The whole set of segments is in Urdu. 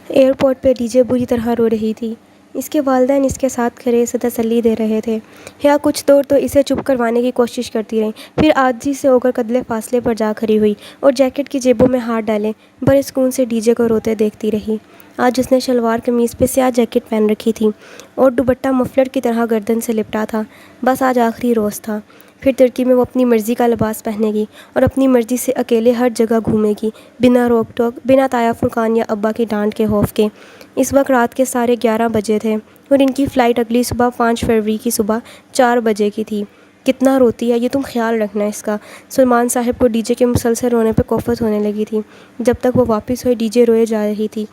ایئرپورٹ پہ ڈیجے بری طرح رو رہی تھی۔ اس کے والدین اس کے ساتھ کھڑے اسے تسلی دے رہے تھے۔ حیا کچھ دور تو اسے چپ کروانے کی کوشش کرتی رہی، پھر عاجزی سے ہو کر قدرے فاصلے پر جا کھڑی ہوئی اور جیکٹ کی جیبوں میں ہاتھ ڈالے بڑے سکون سے ڈیجے کو روتے دیکھتی رہی۔ آج اس نے شلوار قمیض پہ سیاہ جیکٹ پہن رکھی تھی اور دوپٹہ مفلر کی طرح گردن سے لپٹا تھا۔ بس آج آخری روز تھا، پھر ترکی میں وہ اپنی مرضی کا لباس پہنے گی اور اپنی مرضی سے اکیلے ہر جگہ گھومے گی، بنا روک ٹوک، بنا تایا فرقان یا ابا کی ڈانٹ کے خوف کے۔ اس وقت رات کے 11:30 بجے تھے اور ان کی فلائٹ اگلی صبح 5 فروری کی صبح 4 بجے کی تھی۔ کتنا روتی ہے یہ تم خیال رکھنا اس کا۔ سلمان صاحب کو ڈیجے کے مسلسل رونے پہ کوفت ہونے لگی تھی۔ جب تک وہ واپس ہوئی ڈیجے روئے جا رہی تھی۔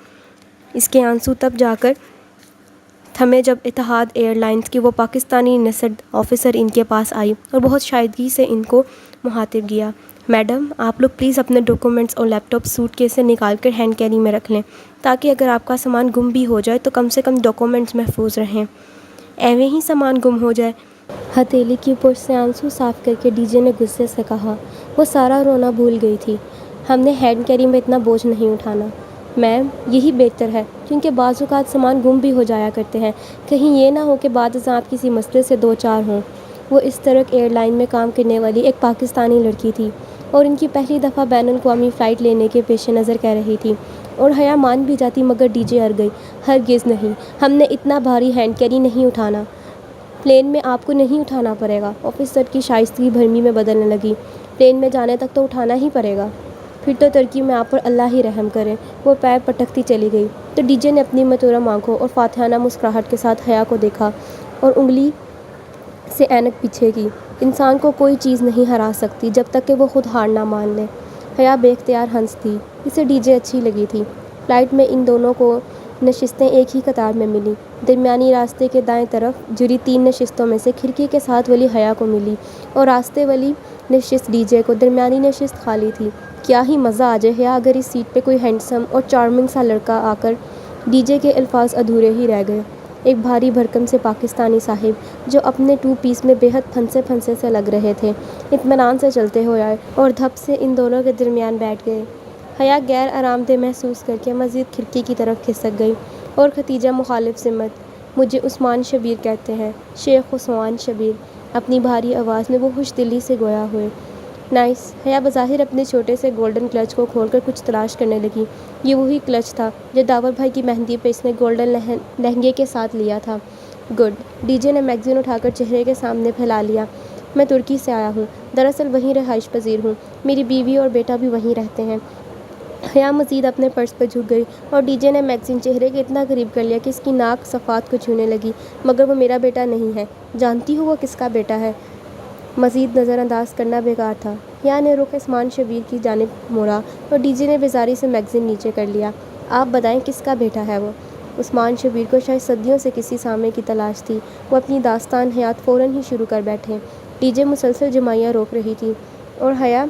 اس کے آنسو تب جا کر تھمے جب اتحاد ایئر لائنز کی وہ پاکستانی نژد آفیسر ان کے پاس آئی اور بہت شائستگی سے ان کو مخاطب کیا۔ میڈم، آپ لوگ پلیز اپنے ڈاکیومنٹس اور لیپ ٹاپ سوٹ کیس سے نکال کر ہینڈ کیری میں رکھ لیں، تاکہ اگر آپ کا سامان گم بھی ہو جائے تو کم سے کم ڈاکیومنٹس محفوظ رہیں۔ ایویں ہی سامان گم ہو جائے؟ ہتھیلی کی پشت سے آنسو صاف کر کے ڈیجے نے غصے سے کہا۔ وہ سارا رونا بھول گئی تھی۔ ہم نے ہینڈ کیری میں اتنا بوجھ نہیں اٹھانا میم، یہی بہتر ہے، کیونکہ بعض اوقات سامان گم بھی ہو جایا کرتے ہیں، کہیں یہ نہ ہو کہ بعد ازاں آپ کسی مسئلے سے دو چار ہوں۔ وہ اس طرح ایئر لائن میں کام کرنے والی ایک پاکستانی لڑکی تھی اور ان کی پہلی دفعہ بین الاقوامی فلائٹ لینے کے پیش نظر کہہ رہی تھی، اور حیا مان بھی جاتی مگر ڈیجے اڑ گئی۔ ہرگز نہیں، ہم نے اتنا بھاری ہینڈ کیری نہیں اٹھانا، پلین میں آپ کو نہیں اٹھانا پڑے گا۔ آفیسر کی شائستگی بھرمی میں بدلنے لگی۔ پلین میں جانے تک تو اٹھانا ہی پڑے گا، پھر تو ترکی میں آپ پر اللہ ہی رحم کرے۔ وہ پیر پٹکتی چلی گئی تو ڈیجے نے اپنی متورم آنکھوں اور فاتحانہ مسکراہٹ کے ساتھ حیا کو دیکھا اور انگلی سے اینک پیچھے کی۔ انسان کو کوئی چیز نہیں ہرا سکتی جب تک کہ وہ خود ہار نہ مان لے۔ حیا بے اختیار ہنس دی۔ اسے ڈیجے اچھی لگی تھی۔ فلائٹ میں ان دونوں کو نشستیں ایک ہی قطار میں ملی۔ درمیانی راستے کے دائیں طرف جڑی 3 نشستوں میں سے کھڑکی کے ساتھ والی حیا کو ملی اور راستے والی نشست ڈیجے کو۔ درمیانی نشست خالی تھی۔ کیا ہی مزہ آ جائے حیا اگر اس سیٹ پہ کوئی ہینڈسم اور چارمنگ سا لڑکا آ کر۔ ڈیجے کے الفاظ ادھورے ہی رہ گئے۔ ایک بھاری بھرکم سے پاکستانی صاحب جو اپنے 2 پیس میں بے حد پھنسے پھنسے سے لگ رہے تھے، اطمینان سے چلتے ہوئے آئے اور دھپ سے ان دونوں کے درمیان بیٹھ گئے۔ حیا غیر آرام دہ محسوس کر کے مزید کھڑکی کی طرف کھسک گئی اور ختیجہ مخالف سمت۔ مجھے عثمان شبیر کہتے ہیں، شیخ عثمان شبیر۔ اپنی بھاری آواز میں وہ خوش دلی سے گویا ہوئے۔ نائس۔ حیا بظاہر اپنے چھوٹے سے گولڈن کلچ کو کھول کر کچھ تلاش کرنے لگی۔ یہ وہی کلچ تھا جو داور بھائی کی مہندی پہ اس نے گولڈن لہنگے کے ساتھ لیا تھا۔ گڈ۔ ڈیجے نے میگزین اٹھا کر چہرے کے سامنے پھیلا لیا۔ میں ترکی سے آیا ہوں، دراصل وہیں رہائش پذیر ہوں، میری بیوی اور بیٹا بھی وہیں رہتے ہیں۔ حیا مزید اپنے پرس پہ جھک گئی اور ڈیجے نے میگزین چہرے کے اتنا قریب کر لیا کہ اس کی ناک صفحات کو چھونے لگی۔ مگر وہ میرا بیٹا نہیں ہے۔ جانتی ہو وہ کس کا بیٹا ہے؟ مزید نظر انداز کرنا بیکار تھا۔ حیا نے رخ عثمان شبیر کی جانب موڑا اور ڈیجے نے بیزاری سے میگزین نیچے کر لیا۔ آپ بتائیں کس کا بیٹا ہے وہ؟ عثمان شبیر کو شاید صدیوں سے کسی سامنے کی تلاش تھی۔ وہ اپنی داستان حیات فوراً ہی شروع کر بیٹھے۔ ڈیجے مسلسل جمائیاں روک رہی تھی اور حیا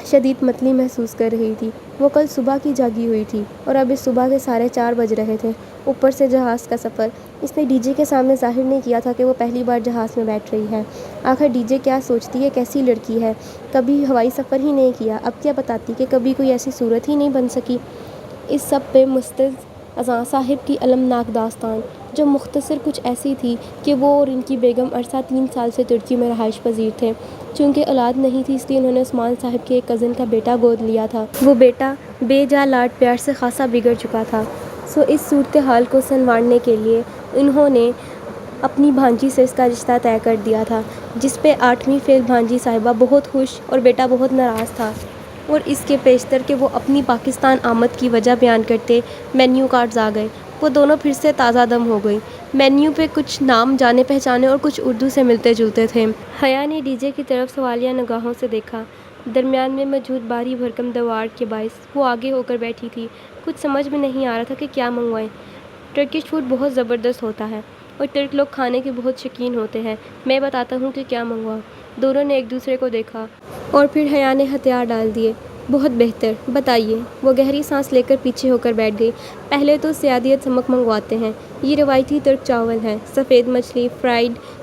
شدید متلی محسوس کر رہی تھی۔ وہ کل صبح کی جاگی ہوئی تھی اور اب اس صبح کے 4:30 بج رہے تھے۔ اوپر سے جہاز کا سفر۔ اس نے ڈیجے کے سامنے ظاہر نہیں کیا تھا کہ وہ پہلی بار جہاز میں بیٹھ رہی ہے۔ آخر ڈیجے کیا سوچتی ہے، کیسی لڑکی ہے، کبھی ہوائی سفر ہی نہیں کیا، اب کیا بتاتی کہ کبھی کوئی ایسی صورت ہی نہیں بن سکی۔ اس سب پہ مستعظم صاحب کی المناک داستان، جو مختصر کچھ ایسی تھی کہ وہ اور ان کی بیگم عرصہ 3 سال سے ترکی میں رہائش پذیر تھے۔ چونکہ اولاد نہیں تھی اس لیے انہوں نے عثمان صاحب کے ایک کزن کا بیٹا گود لیا تھا۔ وہ بیٹا بے جا لاڈ پیار سے خاصا بگڑ چکا تھا، اس صورتحال کو سنوارنے کے لیے انہوں نے اپنی بھانجی سے اس کا رشتہ طے کر دیا تھا، جس پہ 8ویں فیل بھانجی صاحبہ بہت خوش اور بیٹا بہت ناراض تھا، اور اس کے پیشتر کہ وہ اپنی پاکستان آمد کی وجہ بیان کرتے مینیو کارڈز آ گئے۔ وہ دونوں پھر سے تازہ دم ہو گئی۔ مینیو پہ کچھ نام جانے پہچانے اور کچھ اردو سے ملتے جلتے تھے۔ حیا نے ڈیجے کی طرف سوالیہ نگاہوں سے دیکھا۔ درمیان میں موجود بھاری بھرکم دیوار کے باعث وہ آگے ہو کر بیٹھی تھی۔ کچھ سمجھ میں نہیں آ رہا تھا کہ کیا منگوائیں۔ ٹرکش فوڈ بہت زبردست ہوتا ہے اور ترک لوگ کھانے کے بہت شوقین ہوتے ہیں، میں بتاتا ہوں کہ کیا منگواؤں۔ دونوں نے ایک دوسرے کو دیکھا اور پھر حیا نے ہتھیار ڈال دیے۔ بہت بہتر، بتائیے۔ وہ گہری سانس لے کر پیچھے ہو کر بیٹھ گئی۔ پہلے تو سیادیت سمک منگواتے ہیں، یہ روایتی ترک چاول ہے، سفید مچھلی، فرائیڈ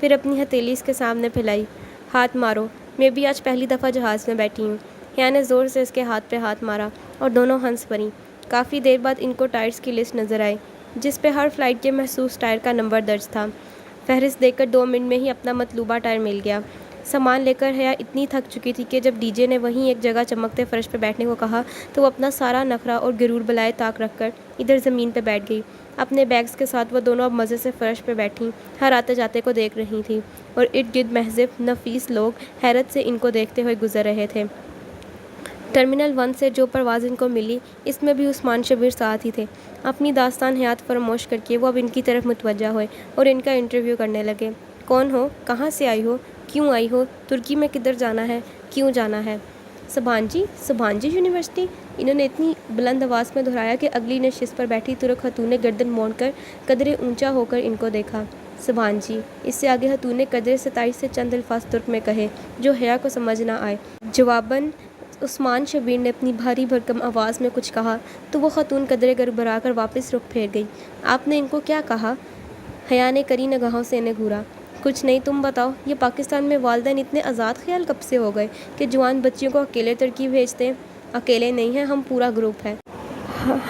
پھر اپنی ہتھیلی اس کے سامنے پھیلائی۔ ہاتھ مارو، میں بھی آج پہلی دفعہ جہاز میں بیٹھی ہوں۔ حیا نے زور سے اس کے ہاتھ پہ ہاتھ مارا اور دونوں ہنس پڑیں۔ کافی دیر بعد ان کو ٹائرز کی لسٹ نظر آئی جس پہ ہر فلائٹ کے محسوس ٹائر کا نمبر درج تھا۔ فہرست دیکھ کر 2 منٹ میں ہی اپنا مطلوبہ ٹائر مل گیا۔ سامان لے کر حیا اتنی تھک چکی تھی کہ جب ڈی جے نے وہیں ایک جگہ چمکتے فرش پہ بیٹھنے کو کہا تو وہ اپنا سارا نخرہ اور غرور بالائے طاق رکھ کر ادھر زمین پہ بیٹھ گئی۔ اپنے بیگز کے ساتھ وہ دونوں اب مزے سے فرش پہ بیٹھیں ہر آتے جاتے کو دیکھ رہی تھیں اور ارد گرد محض نفیس لوگ حیرت سے ان کو دیکھتے ہوئے گزر رہے تھے۔ ٹرمینل 1 سے جو پرواز ان کو ملی اس میں بھی عثمان شبیر ساتھ ہی تھے۔ اپنی داستان حیات فراموش کر کے وہ اب ان کی طرف متوجہ ہوئے اور ان کا انٹرویو کرنے لگے۔ کون ہو؟ کہاں سے آئی ہو؟ کیوں آئی ہو؟ ترکی میں کدھر جانا ہے؟ کیوں جانا ہے؟ سبحان جی یونیورسٹی، انہوں نے اتنی بلند آواز میں دہرایا کہ اگلی نشست پر بیٹھی ترک خاتون نے گردن موڑ کر قدرے اونچا ہو کر ان کو دیکھا۔ سبحان جی، اس سے آگے خاتون نے قدرے ستائش سے چند الفاظ ترک میں کہے جو حیا کو سمجھ نہ آئے۔ جواباً عثمان شبیر نے اپنی بھاری بھرکم آواز میں کچھ کہا تو وہ خاتون قدرے گڑبڑا کر واپس رخ پھیر گئی۔ آپ نے ان کو کیا کہا؟ حیا نے کری نگاہوں سے انہیں گھورا۔ کچھ نہیں، تم بتاؤ۔ یہ پاکستان میں والدین اتنے آزاد خیال کب سے ہو گئے کہ جوان بچیوں کو اکیلے ترکی بھیجتے ہیں؟ اکیلے نہیں ہیں، ہم پورا گروپ ہے۔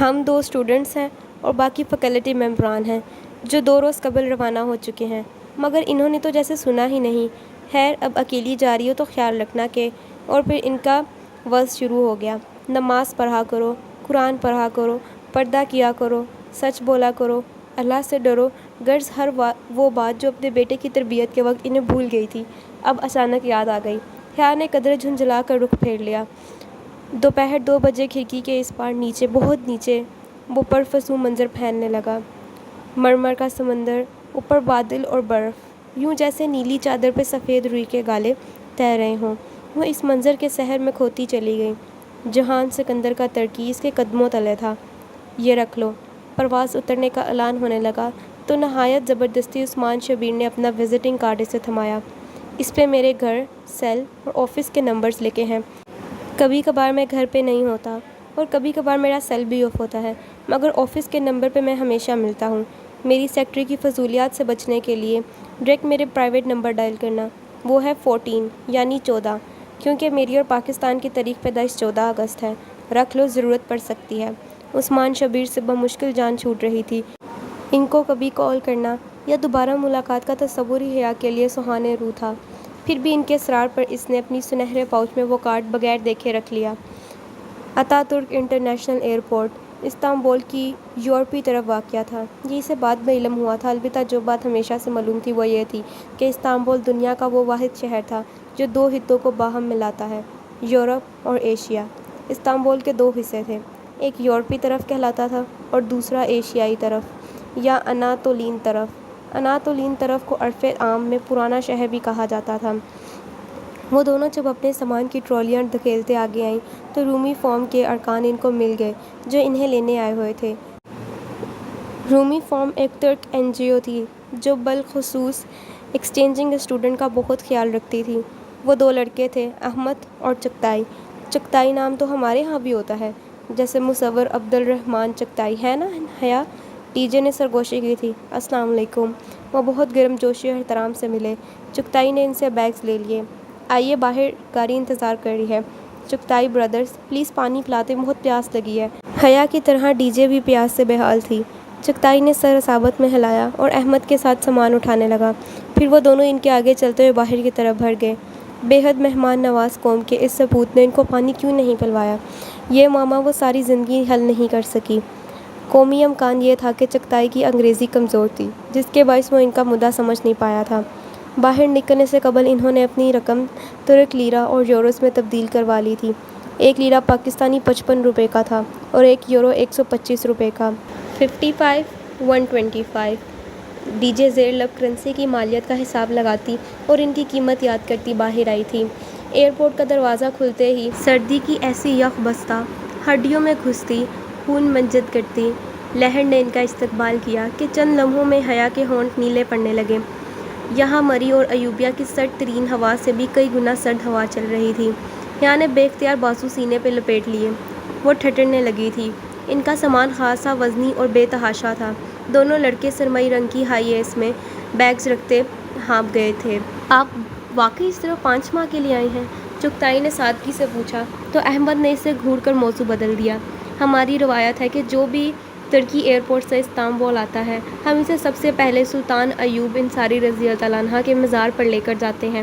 ہم 2 اسٹوڈنٹس ہیں اور باقی فیکلٹی ممبران ہیں جو 2 روز قبل روانہ ہو چکے ہیں، مگر انہوں نے تو جیسے سنا ہی نہیں۔ خیر، اب اکیلی جا رہی ہو تو خیال رکھنا کہ… اور پھر ان کا وعظ شروع ہو گیا۔ نماز پڑھا کرو، قرآن پڑھا کرو، پردہ کیا کرو، سچ بولا کرو، اللہ سے ڈرو۔ غرض ہر وہ بات جو اپنے بیٹے کی تربیت کے وقت انہیں بھول گئی تھی اب اچانک یاد آ گئی۔ حیا نے قدرے جھنجھلا کر رخ پھیر لیا۔ دوپہر 2 بجے کھڑکی کے اس پار نیچے، بہت نیچے، وہ پرفسوں منظر پھیلنے لگا۔ مرمر کا سمندر، اوپر بادل اور برف، یوں جیسے نیلی چادر پہ سفید روئی کے گالے تیر رہے ہوں۔ وہ اس منظر کے سحر میں کھوتی چلی گئی۔ جہان سکندر کا ترکی اس کے قدموں تلے تھا۔ یہ رکھ لو۔ پرواز اترنے کا اعلان ہونے لگا تو نہایت زبردستی عثمان شبیر نے اپنا وزٹنگ کارڈ اسے تھمایا۔ اس پہ میرے گھر، سیل اور آفس کے نمبرز لکھے ہیں۔ کبھی کبھار میں گھر پہ نہیں ہوتا اور کبھی کبھار میرا سیل بھی آف ہوتا ہے، مگر آفس کے نمبر پہ میں ہمیشہ ملتا ہوں۔ میری سیکٹری کی فضولیات سے بچنے کے لیے ڈائریکٹ میرے پرائیویٹ نمبر ڈائل کرنا۔ وہ ہے 14 یعنی 14، کیونکہ میری اور پاکستان کی تاریخ پیدائش 14 اگست ہے۔ رکھ لو، ضرورت پڑ سکتی ہے۔ عثمان شبیر سے بمشکل جان چھوٹ رہی تھی۔ ان کو کبھی کال کرنا یا دوبارہ ملاقات کا تصور ہی حیا کے لیے سہانے روح تھا۔ پھر بھی ان کے اصرار پر اس نے اپنی سنہرے پاؤچ میں وہ کارڈ بغیر دیکھے رکھ لیا۔ اتا ترک انٹرنیشنل ایئرپورٹ، استنبول کی یورپی طرف واقع تھا۔ یہ اسے بعد میں علم ہوا تھا، البتہ جو بات ہمیشہ سے معلوم تھی وہ یہ تھی کہ استنبول دنیا کا وہ واحد شہر تھا جو 2 خطوں کو باہم ملاتا ہے، یورپ اور ایشیا۔ استنبول کے 2 حصے تھے، ایک یورپی طرف کہلاتا تھا اور دوسرا ایشیائی طرف یا اناطولین طرف۔ اناطولین طرف کو عرف عام میں پرانا شہر بھی کہا جاتا تھا۔ وہ دونوں جب اپنے سامان کی ٹرالیاں دھکیلتے آگے آئیں تو رومی فارم کے ارکان ان کو مل گئے جو انہیں لینے آئے ہوئے تھے۔ رومی فارم ایک ترک این جی او تھی جو بالخصوص ایکسچینجنگ اسٹوڈنٹ کا بہت خیال رکھتی تھی۔ وہ 2 لڑکے تھے، احمد اور چغتائی۔ چغتائی نام تو ہمارے ہاں بھی ہوتا ہے، جیسے مصور عبدالرحمن چغتائی ہے نا حیا؟ ٹی جے نے سرگوشی کی تھی۔ السلام علیکم۔ وہ بہت گرم جوشی اور احترام سے ملے۔ چغتائی نے ان سے بیگز لے لیے۔ آئیے، باہر گاڑی انتظار کر رہی ہے۔ چغتائی برادرز، پلیز پانی پلاتے، بہت پیاس لگی ہے۔ حیا کی طرح ڈی جے بھی پیاس سے بحال تھی۔ چغتائی نے سر اصابت میں ہلایا اور احمد کے ساتھ سامان اٹھانے لگا۔ پھر وہ دونوں ان کے آگے چلتے ہوئے باہر کی طرف بڑھ گئے۔ بے حد مہمان نواز قوم کے اس سپوت نے ان کو پانی کیوں نہیں پلوایا؟ یہ معامہ وہ ساری زندگی حل نہیں کر سکی۔ قومی امکان یہ تھا کہ چغتائی کی انگریزی کمزور تھی، جس کے باعث وہ ان کا مدعا سمجھ نہیں پایا تھا۔ باہر نکلنے سے قبل انہوں نے اپنی رقم ترک لیرہ اور یوروز میں تبدیل کروا لی تھی۔ 1 لیرہ پاکستانی 55 روپے کا تھا اور 1 یورو 125 روپے کا۔ 55 125۔ ڈی جے زیر لب کرنسی کی مالیت کا حساب لگاتی اور ان کی قیمت یاد کرتی باہر آئی تھی۔ ایئرپورٹ کا دروازہ کھلتے ہی سردی کی ایسی یخ بستہ ہڈیوں میں گھستی، خون منجد کرتی لہر نے ان کا استقبال کیا کہ چند لمحوں میں حیا کے ہونٹ نیلے پڑنے لگے۔ یہاں مری اور ایوبیا کی سرد ترین ہوا سے بھی کئی گنا سرد ہوا چل رہی تھی۔ حیا نے بے اختیار بازو سینے پہ لپیٹ لیے۔ وہ ٹھٹرنے لگی تھی۔ ان کا سامان خاصا وزنی اور بے تحاشا تھا۔ دونوں لڑکے سرمئی رنگ کی ہائی ایس میں بیگز رکھتے ہانپ گئے تھے۔ آپ واقعی اس طرح 5 ماہ کے لیے آئے ہیں؟ چغتائی نے سادگی سے پوچھا تو احمد نے اسے گھور کر موضوع بدل دیا۔ ہماری روایت ہے کہ جو بھی ترکی ایئرپورٹ سے استنبول آتا ہے ہم اسے سب سے پہلے سلطان ایوب انصاری رضی اللہ عنہ کے مزار پر لے کر جاتے ہیں۔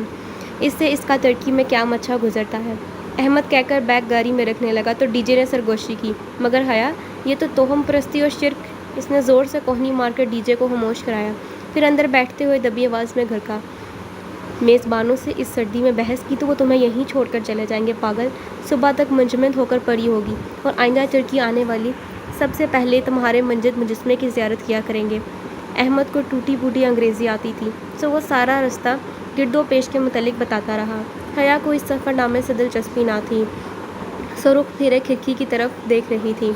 اس سے اس کا ترکی میں قیام اچھا گزرتا ہے، احمد کہہ کر بیگ گاری میں رکھنے لگا تو ڈی جے نے سرگوشی کی، مگر حیا یہ تو توہم پرستی اور شرک۔ اس نے زور سے کوہنی مار کر ڈی جے کو خاموش کرایا، پھر اندر بیٹھتے ہوئے دبی آواز میں گھڑکا، میزبانوں سے اس سردی میں بحث کی تو وہ تمہیں یہیں چھوڑ کر چلے جائیں گے پاگل، صبح تک منجمد ہو کر پڑی ہوگی اور آئندہ ترکی آنے والی سب سے پہلے تمہارے منجد مجسمے کی زیارت کیا کریں گے۔ احمد کو ٹوٹی پھوٹی انگریزی آتی تھی سو وہ سارا رستہ گرد و پیش کے متعلق بتاتا رہا۔ حیا کو اس سفر نامے سے دلچسپی نہ تھی سو رخ پھیرے کھڑکی کی طرف دیکھ رہی تھی۔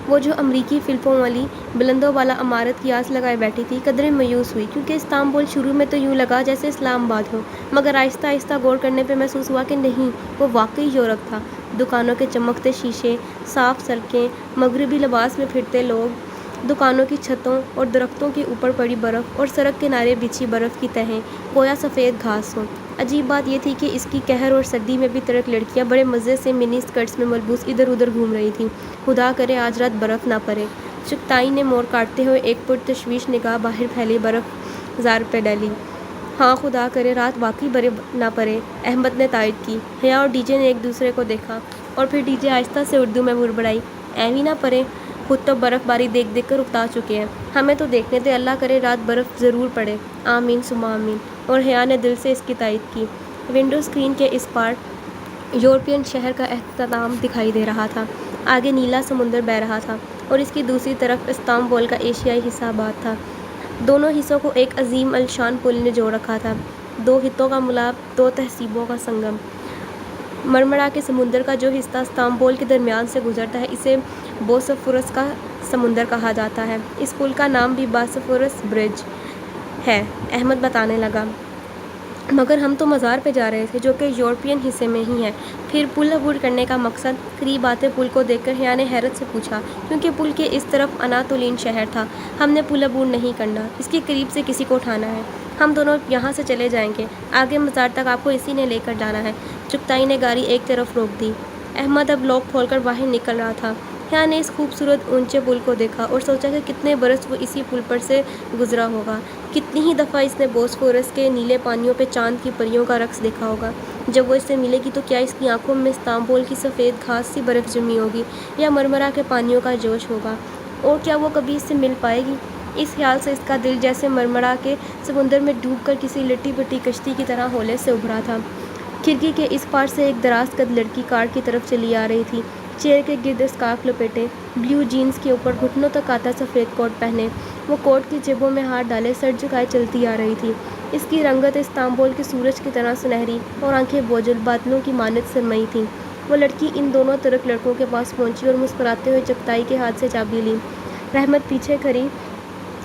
وہ جو امریکی فلموں والی بلند و بالا عمارت کی آس لگائے بیٹھی تھی قدرے مایوس ہوئی، کیونکہ استنبول شروع میں تو یوں لگا جیسے اسلام آباد ہو، مگر آہستہ آہستہ غور کرنے پہ محسوس ہوا کہ نہیں، وہ واقعی یورپ تھا۔ دکانوں کے چمکتے شیشے، صاف سڑکیں، مغربی لباس میں پھرتے لوگ، دکانوں کی چھتوں اور درختوں کے اوپر پڑی برف اور سڑک کنارے بچھی برف کی تہیں گویا سفید گھاس ہوں۔ عجیب بات یہ تھی کہ اس کی قہر اور سردی میں بھی ترک لڑکیاں بڑے مزے سے منی اسکرٹس میں ملبوس ادھر ادھر گھوم رہی تھیں۔ خدا کرے آج رات برف نہ پڑے۔ چغتائی نے موڑ کاٹتے ہوئے ایک پرتشویش نگاہ باہر پھیلی برف زار پہ ڈالی۔ ہاں خدا کرے رات واقعی برف نہ پڑے، احمد نے تائید کی۔ حیا اور ڈی جے نے ایک دوسرے کو دیکھا اور پھر ڈی جے آہستہ سے اردو میں بڑبڑائی، ایویں نہ پڑے، خود تو برف باری دیکھ دیکھ کر اکتا چکے ہیں، ہمیں تو دیکھنے دے، اللہ کرے رات برف ضرور پڑے، آمین ثم آمین۔ اور حیا نے دل سے اس کی تائید کی۔ ونڈو اسکرین کے اس پار یورپین شہر کا اختتام دکھائی دے رہا تھا، آگے نیلا سمندر بہہ رہا تھا اور اس کی دوسری طرف استنبول کا ایشیائی حصہ آباد تھا۔ دونوں حصوں کو ایک عظیم الشان پل نے جوڑ رکھا تھا، دو خطوں کا ملاپ، دو تہذیبوں کا سنگم۔ مرمرا کے سمندر کا جو حصہ استنبول کے درمیان سے گزرتا ہے اسے بوسفورس کا سمندر کہا جاتا ہے۔ اس پل کا نام بھی باسفورس برج ہے، احمد بتانے لگا، مگر ہم تو مزار پہ جا رہے تھے جو کہ یورپین حصے میں ہی ہے۔ پھر پل عبور کرنے کا مقصد؟ قریب آتے پل کو دیکھ کر حیا نے حیرت سے پوچھا، کیونکہ پل کے اس طرف اناتولین شہر تھا۔ ہم نے پل عبور نہیں کرنا، اس کے قریب سے کسی کو اٹھانا ہے، ہم دونوں یہاں سے چلے جائیں گے، آگے مزار تک آپ کو اسی نے لے کر جانا ہے۔ چغتائی نے گاڑی ایک طرف روک دی۔ احمد اب لاک کھول کر باہر نکل رہا تھا۔ حیا نے اس خوبصورت اونچے پل کو دیکھا اور سوچا کہ کتنے برس وہ اسی پل پر سے گزرا ہوگا، کتنی ہی دفعہ اس نے بوسفورس کے نیلے پانیوں پہ چاند کی پریوں کا رقص دیکھا ہوگا۔ جب وہ اس سے ملے گی تو کیا اس کی آنکھوں میں استنبول کی سفید گھاس سی برف جمی ہوگی یا مرمرا کے پانیوں کا جوش ہوگا، اور کیا وہ کبھی اس سے مل پائے گی؟ اس خیال سے اس کا دل جیسے مرمرا کے سمندر میں ڈوب کر کسی لٹی پٹی کشتی کی طرح ہولے سے ابھرا تھا۔ کھڑکی کے اس پار سے ایک دراز قد لڑکی کار کی طرف چلی آ رہی تھی، چہرے کے گرد اسکارف لپیٹے، بلیو جینز کے اوپر گھٹنوں تک آتا سفید کوٹ پہنے، وہ کوٹ کی جیبوں میں ہاتھ ڈالے سر جھکائے چلتی آ رہی تھی۔ اس کی رنگت استنبول کے سورج کی طرح سنہری اور آنکھیں بوجھل بادلوں کی مانند سرمئی تھیں۔ وہ لڑکی ان دونوں ترک لڑکوں کے پاس پہنچی اور مسکراتے ہوئے چغتائی کے ہاتھ سے چابی لی۔ رحمت پیچھے کھڑی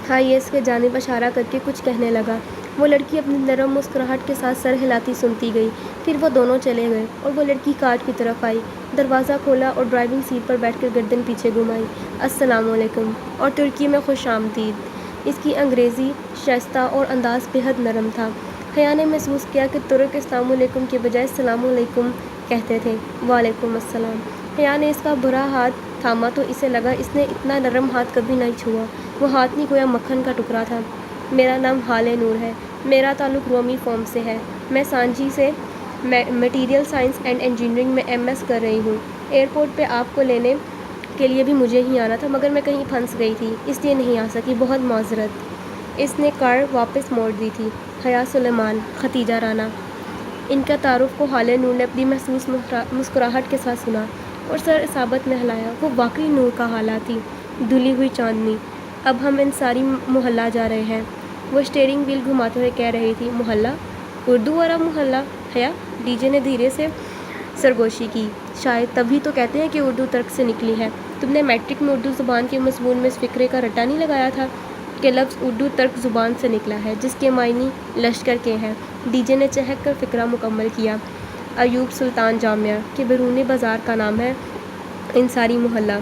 ہائیس کی جانب اشارہ کر کے کچھ کہنے لگا۔ وہ لڑکی اپنی نرم مسکراہٹ کے ساتھ سر ہلاتی سنتی گئی، پھر وہ دونوں چلے گئے اور وہ لڑکی کار کی طرف آئی، دروازہ کھولا اور ڈرائیونگ سیٹ پر بیٹھ کر گردن پیچھے گھمائی۔ السلام علیکم، اور ترکی میں خوش آمدید۔ اس کی انگریزی شائستہ اور انداز بے حد نرم تھا۔ حیا نے محسوس کیا کہ ترک السلام علیکم کے بجائے السلام علیکم کہتے تھے۔ وعلیکم السلام۔ حیا نے اس کا برا ہاتھ تھاما تو اسے لگا اس نے اتنا نرم ہاتھ کبھی نہیں چھوا، وہ ہاتھ نہیں گویا مکھن کا ٹکڑا تھا۔ میرا نام حالے نور ہے، میرا تعلق رومی فارم سے ہے، میں سانجی سے میٹیریل سائنس اینڈ انجینئرنگ میں ایم ایس کر رہی ہوں۔ ایئرپورٹ پہ آپ کو لینے کے لیے بھی مجھے ہی آنا تھا، مگر میں کہیں پھنس گئی تھی اس لیے نہیں آ سکی، بہت معذرت۔ اس نے کار واپس موڑ دی تھی۔ حیا سلیمان، ختیجہ رانا۔ ان کا تعارف کو حالے نور نے اپنی محسوس مسکراہٹ کے ساتھ سنا اور سر اصابت میں ہلایا۔ وہ واقعی نور کا حالہ تھی، دھلی ہوئی چاندنی۔ اب ہم انصاری محلہ جا رہے ہیں، وہ اسٹیئرنگ وہیل گھماتے ہوئے کہہ رہی تھی۔ محلہ؟ اردو والا محلہ؟ حیا، ڈی جے نے دھیرے سے سرگوشی کی، شاید تبھی تو کہتے ہیں کہ اردو ترک سے نکلی ہے۔ تم نے میٹرک میں اردو زبان کے مضمون میں اس فقرے کا رٹا نہیں لگایا تھا کہ لفظ اردو ترک زبان سے نکلا ہے جس کے معنی لشکر کے ہیں؟ ڈی جے نے چہک کر فقرہ مکمل کیا۔ ایوب سلطان جامعہ کے بیرونی بازار کا نام ہے انصاری محلہ۔